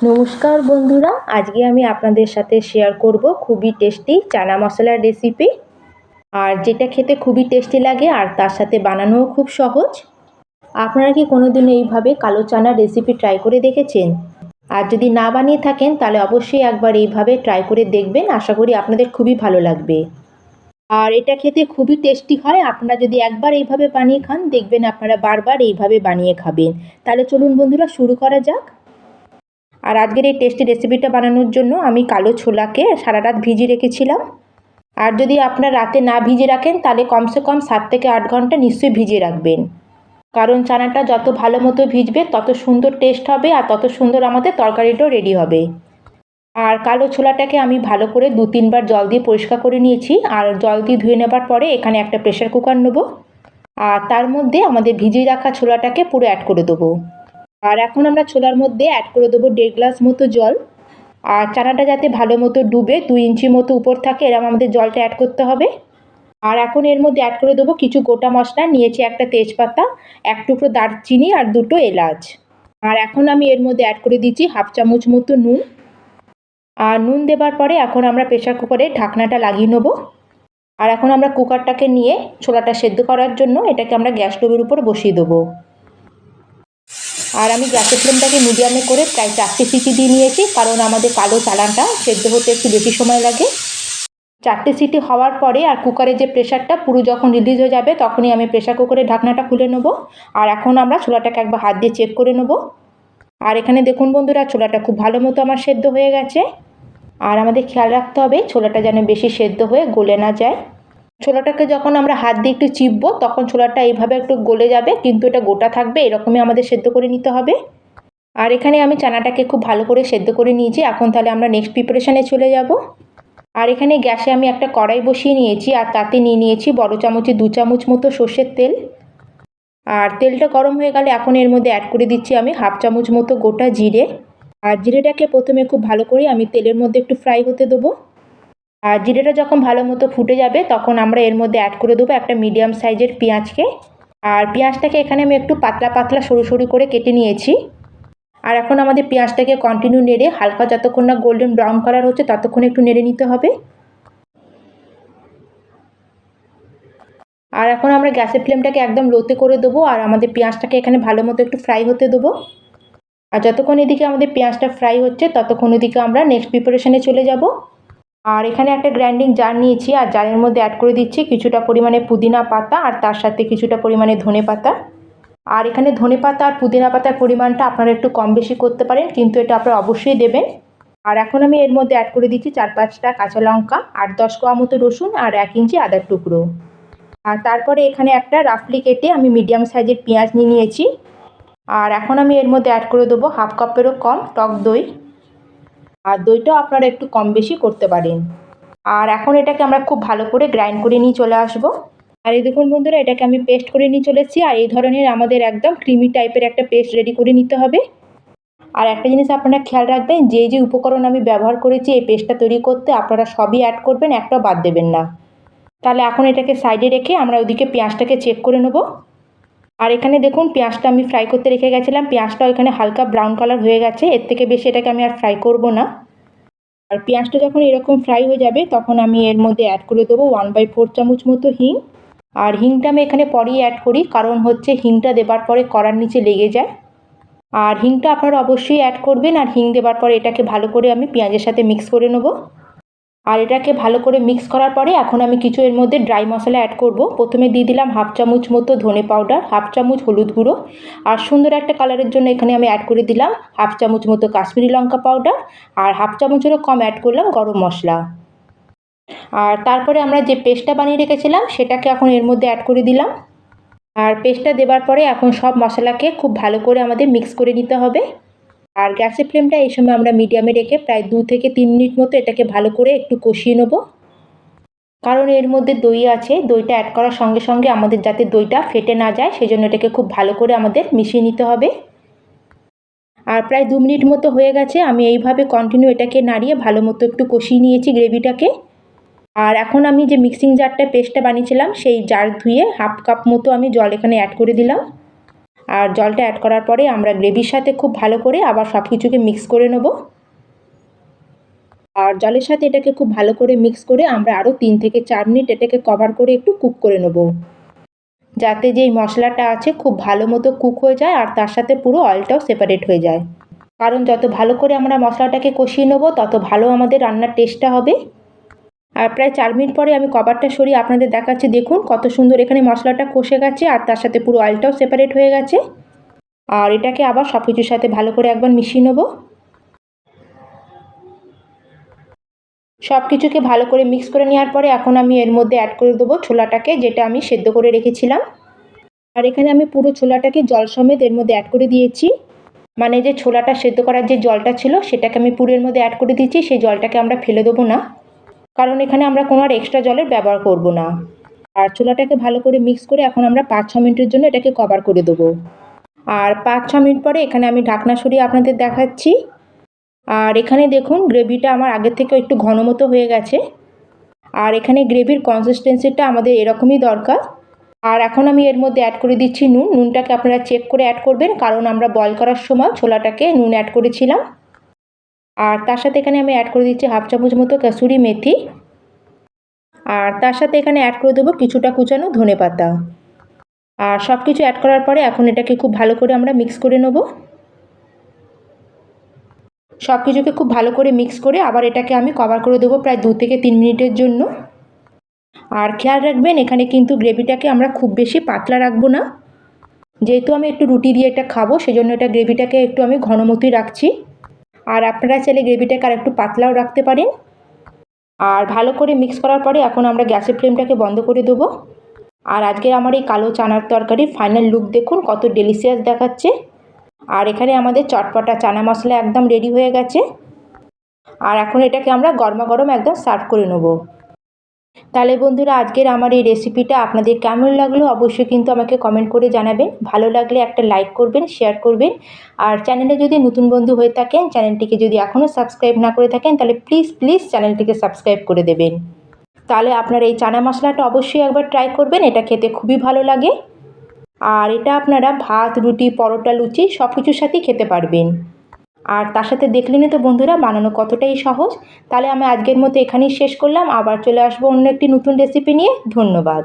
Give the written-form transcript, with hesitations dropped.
নমস্কার বন্ধুরা, আজকে আমি আপনাদের সাথে শেয়ার করব খুবই টেস্টি চানা মশলার রেসিপি। আর যেটা খেতে খুবই টেস্টি লাগে আর তার সাথে বানানোও খুব সহজ। আপনারা কি কোনোদিন এইভাবে কালো চানার রেসিপি ট্রাই করে দেখেছেন? আর যদি না বানিয়ে থাকেন তাহলে অবশ্যই একবার এইভাবে ট্রাই করে দেখবেন, আশা করি আপনাদের খুবই ভালো লাগবে। আর এটা খেতে খুবই টেস্টি হয়, আপনারা যদি একবার এইভাবে বানিয়ে খান দেখবেন আপনারা বারবার এইভাবে বানিয়ে খাবেন। তাহলে চলুন বন্ধুরা, শুরু করা যাক। আর আজকের এই টেস্টি রেসিপিটা বানানোর জন্য আমি কালো ছোলাকে সারা রাত ভিজিয়ে রেখেছিলাম। আর যদি আপনার রাতে না ভিজিয়ে রাখেন তাহলে কমসে কম 7 থেকে 8 ঘন্টা নিশ্চয়ই ভিজিয়ে রাখবেন, কারণ চানাটা যত ভালো মতো ভিজবে তত সুন্দর টেস্ট হবে আর তত সুন্দর আমাদের তরকারিটাও রেডি হবে। আর কালো ছোলাটাকে আমি ভালো করে 2-3 বার জল দিয়ে পরিষ্কার করে নিয়েছি। আর জল দিয়ে ধুয়ে নেবার পরে এখানে একটা প্রেশার কুকার নেব, আর তার মধ্যে আমাদের ভিজিয়ে রাখা ছোলাটাকে পুরো অ্যাড করে দেবো। আর এখন আমরা ছোলার মধ্যে অ্যাড করে দেবো 1.5 গ্লাস মতো জল। আর চানাটা যাতে ভালো মতো ডুবে 2 ইঞ্চি মতো উপর থাকে এরকম আমাদের জলটা অ্যাড করতে হবে। আর এখন এর মধ্যে অ্যাড করে দেবো কিছু গোটা মশলা। নিয়েছি একটা তেজপাতা, 1 টুকরো দারচিনি আর 2টো এলাচ। আর এখন আমি এর মধ্যে অ্যাড করে দিচ্ছি 1/2 চামচ মতো নুন। আর নুন দেবার পরে এখন আমরা প্রেশার কুকারে ঢাকনাটা লাগিয়ে নেবো। আর এখন আমরা কুকারটাকে নিয়ে ছোলাটা সেদ্ধ করার জন্য এটাকে আমরা গ্যাস স্টোভের উপর বসিয়ে দেবো। আর আমি গ্যাসের ফ্লেমটাকে মিডিয়ামে করে প্রায় 4টে সিটি দিয়ে নিয়েছি, কারণ আমাদের কালো চানাটা সেদ্ধ হতে একটু বেশি সময় লাগে। 4টে সিটি হওয়ার পরে আর কুকারের যে প্রেশারটা পুরো যখন রিলিজ হয়ে যাবে তখনই আমি প্রেশার কুকারের ঢাকনাটা খুলে নেবো। আর এখন আমরা ছোলাটাকে একবার হাত দিয়ে চেক করে নেবো। আর এখানে দেখুন বন্ধুরা, ছোলাটা খুব ভালো মতো আমার সেদ্ধ হয়ে গেছে। আর আমাদের খেয়াল রাখতে হবে ছোলাটা যেন বেশি সেদ্ধ হয়ে গলে না যায়। ছোলাটাকে যখন আমরা হাত দিয়ে একটু চিপবো তখন ছোলাটা এইভাবে একটু গলে যাবে, কিন্তু এটা গোটা থাকবে, এরকমই আমাদের সেদ্ধ করে নিতে হবে। আর এখানে আমি চানাটাকে খুব ভালো করে সেদ্ধ করে নিয়েছি। এখন তাহলে আমরা নেক্সট প্রিপারেশানে চলে যাব। আর এখানে গ্যাসে আমি একটা কড়াই বসিয়ে নিয়েছি, আর তাতে নিয়ে নিয়েছি বড় চামচে 2 চামচ মতো সর্ষের তেল। আর তেলটা গরম হয়ে গেলে এখন এর মধ্যে অ্যাড করে দিচ্ছি আমি 1/2 চামচ মতো গোটা জিরে। আর জিরেটাকে প্রথমে খুব ভালো করে আমি তেলের মধ্যে একটু ফ্রাই হতে দেবো। আর জিরেটা যখন ভালো মতো ফুটে যাবে তখন আমরা এর মধ্যে অ্যাড করে দেবো একটা মিডিয়াম সাইজের পেঁয়াজকে। আর পেঁয়াজটাকে এখানে আমি একটু পাতলা পাতলা সরু সরু করে কেটে নিয়েছি। আর এখন আমাদের পেঁয়াজটাকে কন্টিনিউ নেড়ে হালকা যতক্ষণ না গোল্ডেন ব্রাউন কালার হচ্ছে ততক্ষণ একটু নেড়ে নিতে হবে। আর এখন আমরা গ্যাসের ফ্লেমটাকে একদম লোতে করে দেবো, আর আমাদের পেঁয়াজটাকে এখানে ভালো মতো একটু ফ্রাই হতে দেবো। আর যতক্ষণ এদিকে আমাদের পেঁয়াজটা ফ্রাই হচ্ছে ততক্ষণ ওদিকে আমরা নেক্সট প্রিপারেশানে চলে যাব। আর এখানে একটা গ্রাইন্ডিং জার নিয়েছি, আর জারের মধ্যে অ্যাড করে দিচ্ছি কিছুটা পরিমাণে পুদিনা পাতা আর তার সাথে কিছুটা পরিমাণে ধনে পাতা। আর এখানে ধনে পাতা আর পুদিনা পাতার পরিমাণটা আপনারা একটু কম বেশি করতে পারেন, কিন্তু এটা আপনারা অবশ্যই দেবেন। আর এখন আমি এর মধ্যে অ্যাড করে দিচ্ছি 4-5টা কাঁচা লঙ্কা, 8-10 কোয়া মতো রসুন আর 1 ইঞ্চি আদার টুকরো। আর তারপরে এখানে একটা রাফলি কেটে আমি মিডিয়াম সাইজের পেঁয়াজ নিয়ে নিয়েছি। আর এখন আমি এর মধ্যে অ্যাড করে দেবো 1/2 কাপেরও কম টক দই। আর দইটাও আপনারা একটু কম বেশি করতে পারেন। আর এখন এটাকে আমরা খুব ভালো করে গ্রাইন্ড করে নিয়ে চলে আসবো। আর এই দেখুন বন্ধুরা, এটাকে আমি পেস্ট করে নিয়ে চলে এসেছি। আর এই ধরনের আমাদের একদম ক্রিমি টাইপের একটা পেস্ট রেডি করে নিতে হবে। আর একটা জিনিস আপনারা খেয়াল রাখবেন, যে যে উপকরণ আমি ব্যবহার করেছি এই পেস্টটা তৈরি করতে আপনারা সবই অ্যাড করবেন, একটাও বাদ দেবেন না। তাহলে এখন এটাকে সাইডে রেখে আমরা ওইদিকে পেঁয়াজটাকে চেক করে নেব। আর এখানে দেখুন পেঁয়াজটা আমি ফ্রাই করতে রেখে গেছিলাম, পেঁয়াজটাও এখানে হালকা ব্রাউন কালার হয়ে গেছে, এর থেকে বেশি এটাকে আমি আর ফ্রাই করব না। আর পেঁয়াজটা যখন এরকম ফ্রাই হয়ে যাবে তখন আমি এর মধ্যে অ্যাড করে দেবো 1/4 চামচ মতো হিং। আর হিংটা আমি এখানে পরেই অ্যাড করি, কারণ হচ্ছে হিংটা দেবার পরে কড়ার নিচে লেগে যায়। আর হিংটা আপনারা অবশ্যই অ্যাড করবেন। আর হিং দেবার পরে এটাকে ভালো করে আমি পেঁয়াজের সাথে মিক্স করে নেব। আর এটাকে ভালো করে মিক্স করার পরে এখন আমি কিছু এর মধ্যে ড্রাই মশলা অ্যাড করব। প্রথমে দিয়ে দিলাম 1/2 চামচ মতো ধনে পাউডার, 1/2 চামচ হলুদ গুঁড়ো, আর সুন্দর একটা কালারের জন্য এখানে আমি অ্যাড করে দিলাম 1/2 চামচ মতো কাশ্মীরি লঙ্কা পাউডার, আর 1/2 চামচেরও কম অ্যাড করলাম গরম মশলা। আর তারপরে আমরা যে পেস্টটা বানিয়ে রেখেছিলাম সেটাকে এখন এর মধ্যে অ্যাড করে দিলাম। আর পেস্টটা দেবার পরে এখন সব মশলাকে খুব ভালো করে আমাদের মিক্স করে নিতে হবে। আর গ্যাসের ফ্লেমটা এই সময় আমরা মিডিয়ামে রেখে প্রায় 2 থেকে 3 মিনিট মতো এটাকে ভালো করে একটু কষিয়ে নেব। কারণ এর মধ্যে দই আছে, দইটা অ্যাড করার সঙ্গে সঙ্গে আমাদের যাতে দইটা ফেটে না যায় সেজন্য এটাকে খুব ভালো করে আমাদের মিশিয়ে নিতে হবে। আর প্রায় 2 মিনিট মতো হয়ে গেছে, আমি এইভাবে কন্টিনিউ এটাকে নাড়িয়ে ভালো মতো একটু কষিয়ে নিয়েছি গ্রেভিটাকে। আর এখন আমি যে মিক্সিং জারটা পেস্টটা বানিয়েছিলাম সেই জার ধুয়ে 1/2 কাপ মতো আমি জল এখানে অ্যাড করে দিলাম। আর জলটা অ্যাড করার পরে আমরা গ্রেভির সাথে খুব ভালো করে আবার সব কিছুকে মিক্স করে নেব। আর জলের সাথে এটাকে খুব ভালো করে মিক্স করে আমরা আরও 3 থেকে 4 মিনিট এটাকে কভার করে একটু কুক করে নেব, যাতে যেই মশলাটা আছে খুব ভালো মতো কুক হয়ে যায় আর তার সাথে পুরো অয়েলটাও সেপারেট হয়ে যায়। কারণ যত ভালো করে আমরা মশলাটাকে কষিয়ে নেবো তত ভালো আমাদের রান্নার টেস্টটা হবে। আর প্রায় 4 মিনিট পরে আমি কভারটা সরিয়ে আপনাদের দেখাচ্ছি। দেখুন কত সুন্দর এখানে মশলাটা কষে গেছে আর তার সাথে পুরো অয়েলটাও সেপারেট হয়ে গেছে। আর এটাকে আবার সব কিছুর সাথে ভালো করে একবার মিশিয়ে নেব। সব কিছুকে ভালো করে মিক্স করে নেওয়ার পরে এখন আমি এর মধ্যে অ্যাড করে দেবো ছোলাটাকে, যেটা আমি সেদ্ধ করে রেখেছিলাম। আর এখানে আমি পুরো ছোলাটাকে জল সমেত এর মধ্যে অ্যাড করে দিয়েছি। মানে যে ছোলাটা সেদ্ধ করার যে জলটা ছিল সেটাকে আমি পুরো এর মধ্যে অ্যাড করে দিচ্ছি। সেই জলটাকে আমরা ফেলে দেবো না, কারণ এখানে আমরা কোনো আর এক্সট্রা জলের ব্যবহার করব না। আর ছোলাটাকে ভালো করে মিক্স করে এখন আমরা 5-6 মিনিটের জন্য এটাকে কভার করে দেবো। আর 5-6 মিনিট পরে এখানে আমি ঢাকনা সরিয়ে আপনাদের দেখাচ্ছি। আর এখানে দেখুন গ্রেভিটা আমার আগের থেকে একটু ঘন মতো হয়ে গেছে। আর এখানে গ্রেভির কনসিস্টেন্সিটা আমাদের এরকমই দরকার। আর এখন আমি এর মধ্যে অ্যাড করে দিচ্ছি নুন। নুনটাকে আপনারা চেক করে অ্যাড করবেন, কারণ আমরা বয়েল করার সময় ছোলাটাকে নুন অ্যাড করেছিলাম। আর তার সাথে এখানে আমি অ্যাড করে দিচ্ছি 1/2 চামচ মতো কাসুরি মেথি। আর তার সাথে এখানে অ্যাড করে দেবো কিছুটা কুচানো ধনেপাতা। আর সব কিছু অ্যাড করার পরে এখন এটাকে খুব ভালো করে আমরা মিক্স করে নেব। সব কিছুকে খুব ভালো করে মিক্স করে আবার এটাকে আমি কভার করে দেবো প্রায় 2 থেকে 3 মিনিটের জন্য। আর খেয়াল রাখবেন এখানে কিন্তু গ্রেভিটাকে আমরা খুব বেশি পাতলা রাখবো না, যেহেতু আমি একটু রুটি দিয়ে এটা খাবো সেজন্য এটা গ্রেভিটাকে একটু আমি ঘন মতোই রাখছি। আর আপনারা চাইলে গ্রেভিটাকে আর একটু পাতলাও রাখতে পারেন। আর ভালো করে মিক্স করার পরে এখন আমরা গ্যাসের ফ্লেমটাকে বন্ধ করে দেবো। আর আজকের আমার এই কালো চানার তরকারির ফাইনাল লুক দেখুন কত ডেলিশিয়াস দেখাচ্ছে। আর এখানে আমাদের চটপটা চানা মশলা একদম রেডি হয়ে গেছে। আর এখন এটাকে আমরা গরমা গরম একদম সার্ভ করে নেব। তাহলে বন্ধুরা আজকের আমার এই রেসিপিটা আপনাদের কেমন লাগলো অবশ্যই কিন্তু আমাকে কমেন্ট করে জানাবেন। ভালো লাগলে একটা লাইক করবেন, শেয়ার করবেন। আর চ্যানেলে যদি নতুন বন্ধু হয়ে থাকেন, চ্যানেলটিকে যদি এখনও সাবস্ক্রাইব না করে থাকেন তাহলে প্লিজ চ্যানেলটিকে সাবস্ক্রাইব করে দেবেন। তাহলে আপনারা এই চানা মশলাটা অবশ্যই একবার ট্রাই করবেন, এটা খেতে খুবই ভালো লাগে। আর এটা আপনারা ভাত, রুটি, পরোটা, লুচি সব কিছুর সাথেই খেতে পারবেন। আর তার সাথে দেখলেনই তো বন্ধুরা বানানো কতটাই সহজ। তাহলে আমি আজকের মতো এখানেই শেষ করলাম। আবার চলে আসবো অন্য একটি নতুন রেসিপি নিয়ে। ধন্যবাদ।